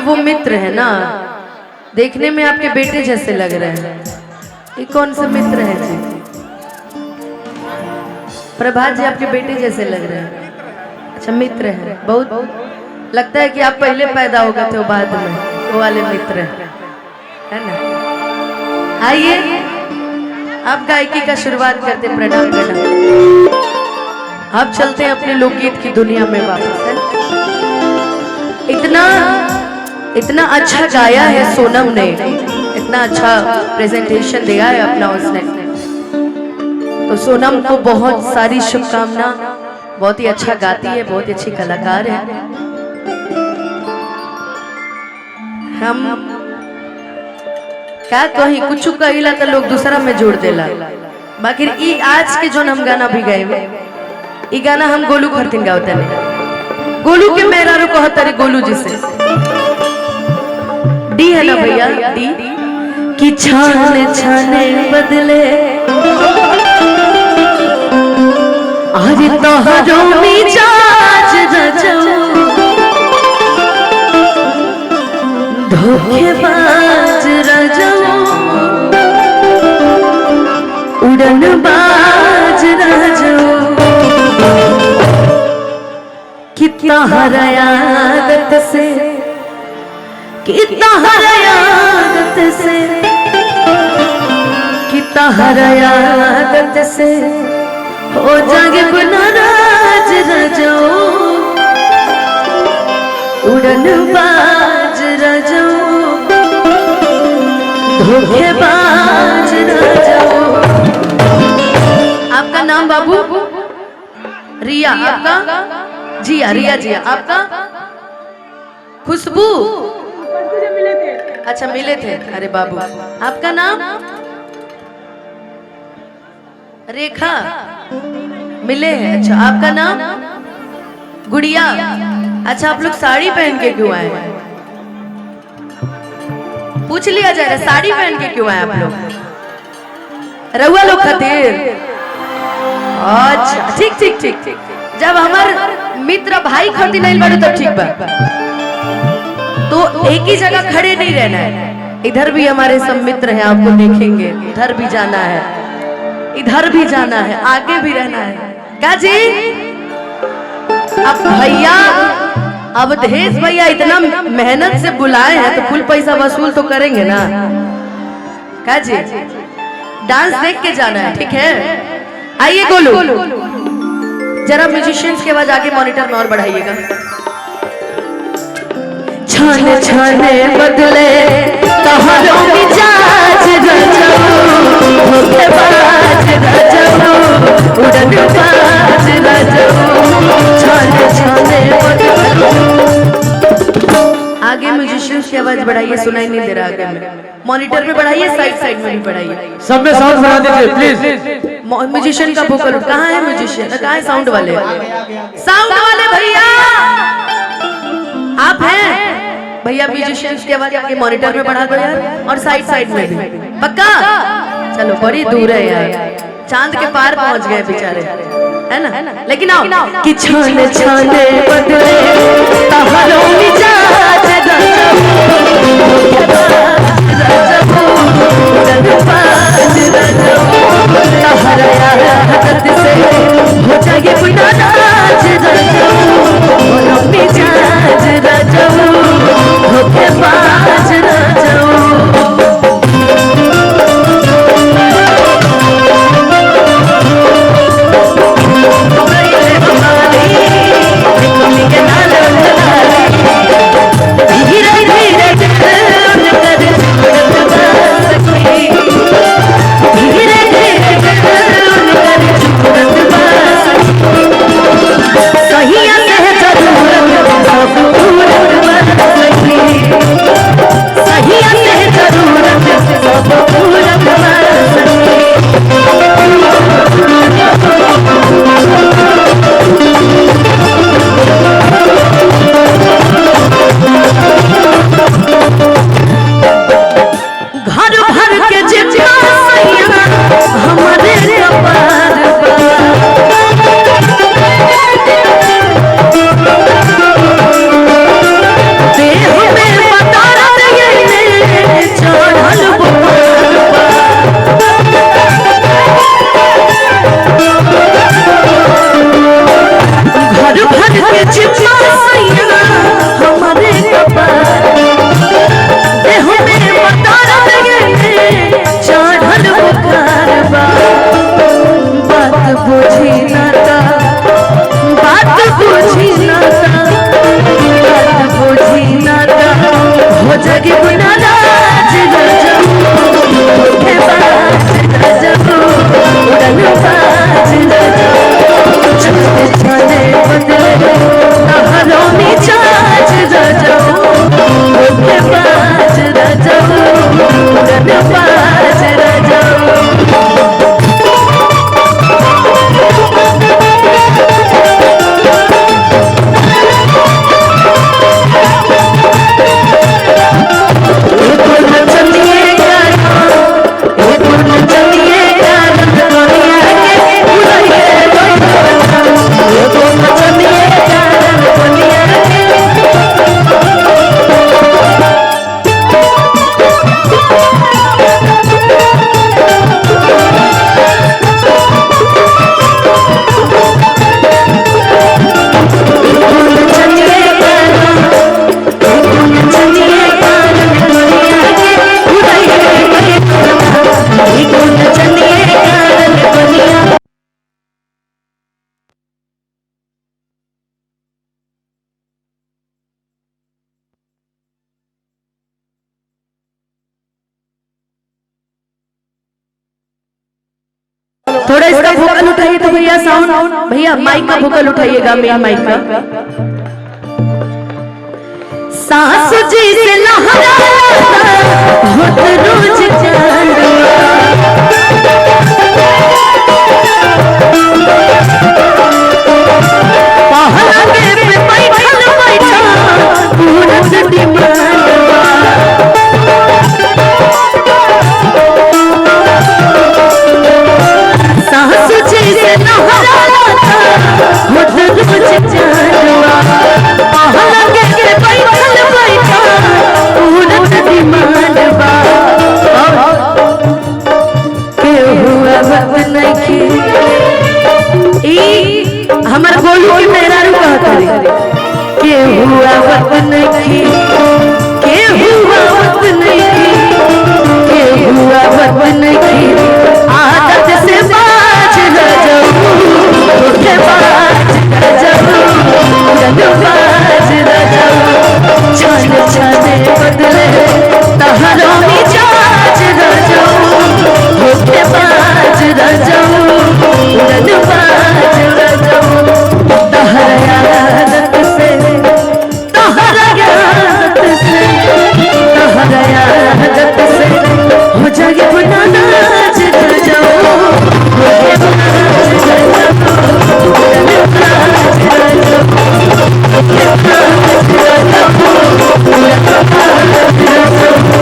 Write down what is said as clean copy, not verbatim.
वो मित्र है ना, देखने में आपके बेटे जैसे लग रहे हैं। ये कौन से मित्र है जी? प्रभात जी आपके बेटे जैसे लग रहे हैं। अच्छा मित्र है, बहुत लगता है कि आप पहले पैदा हो गए थे वो बाद में, वो वाले मित्र है ना। आइए आप गायकी का शुरुआत करते, प्रणाम प्रणाम। आप चलते हैं अपने लोकगीत की दुनिया में वापस। है इतना अच्छा गाया है सोनम ने, इतना अच्छा प्रेजेंटेशन दिया है अपना उसने, तो सोनम को बहुत सारी शुभकामना। बहुत ही अच्छा गाती है, बहुत ही अच्छी कलाकार है। हम क्या कहीं कुछ कहिला तो लोग दूसरा में जोड़ देला, बाकी ई आज के जो हम गाना भी गए, ई गाना हम गोलू खरतीन गावते नहीं। गोलू के मेरा रो कहता रे गोलू जी से डी है ना भैया, डी कि छाने छाने बदले आज तो हरो मिजाज रजो धोखेबाज रजो उड़नबाज रजो कितना हरायादत से, कितना हरायादत से, कितना हरायादत से हो जागे नाराज रजो उड़नबाज रजो धोखेबाज रजो। आपका नाम बाबू? रिया। आपका? जिया, रिया जिया। आपका? खुशबू। अच्छा मिले थे, अरे बाबू। आपका नाम? रेखा। मिले हैं, अच्छा। आपका नाम? गुड़िया। अच्छा आप लोग साड़ी पहन के क्यों आए? पूछ लिया जा रहा, साड़ी पहन के क्यों आए आप लोग? रउआ लोग खातिर? अच्छा ठीक ठीक ठीक ठीक। जब हमार मित्र भाई खातिर नहीं बड़े तो ठीक बा, तो एक ही जगह खड़े नहीं रहना है। इधर भी हमारे सब मित्र हैं, आपको देखेंगे। इधर भी जाना है, इधर भी जाना है, आगे भी रहना है। क्या जी? अब भैया, अब देश भैया इतना मेहनत से बुलाए हैं तो फुल पैसा वसूल तो करेंगे ना। क्या जी? डांस देख के जाना है, ठीक है? आइए गोलू, जरा म्यूजिशियंस के आवाज आगे मॉनिटर में और बढ़ाइएगा। छाने छाने बदले तोहरो मिजाज रजो धोखेबाज रजो उड़नबाज रजो छाने छाने बदले। आगे म्यूजिशियंस की आवाज बढ़ाइए, सुनाई नहीं दे रहा आगे में। मॉनिटर में बढ़ाइए, साइड साइड में भी बढ़ाइए। सब में साउंड बढ़ा दीजिए प्लीज। म्यूजिशियन का वोकल कहाँ है? म्यूजिशियन कहाँ है? साउंड वाले, साउंड वाले भैया आप हैं? भैया म्यूजिशियंस की आवाज आगे मॉनिटर में बढ़ा दो यार, और साइड साइड में भी। पक्का? चलो बड़ी दूर है यार, चांद के पार पहुंच गए बेचारे, है ना? लेकिन आओ कि छाने छाने बदले तोहरो मिजाज रजो रजो उड़नबाज रजो हरायादत से हो जाए नाराज रजो मिजाज रजो धोखेबाज रजो। हमारी थोड़ा इसका वोकल उठाइए तो भैया साउंड, भैया माइक का वोकल उठाइएगा, मेन माइक का। सासु जी से लहराता होत रोज चांदवा, पहलगे पे बैठल बैठल पूरत डिमांडवा। सासु जी से लहराता होत रोज चांदवा, पहलगे पे बैठल बैठल पूरत डिमांडवा। केहू आवत नइखे, ई हमर गोलू की मेहरारू कहत रे, केहू आवत नइखे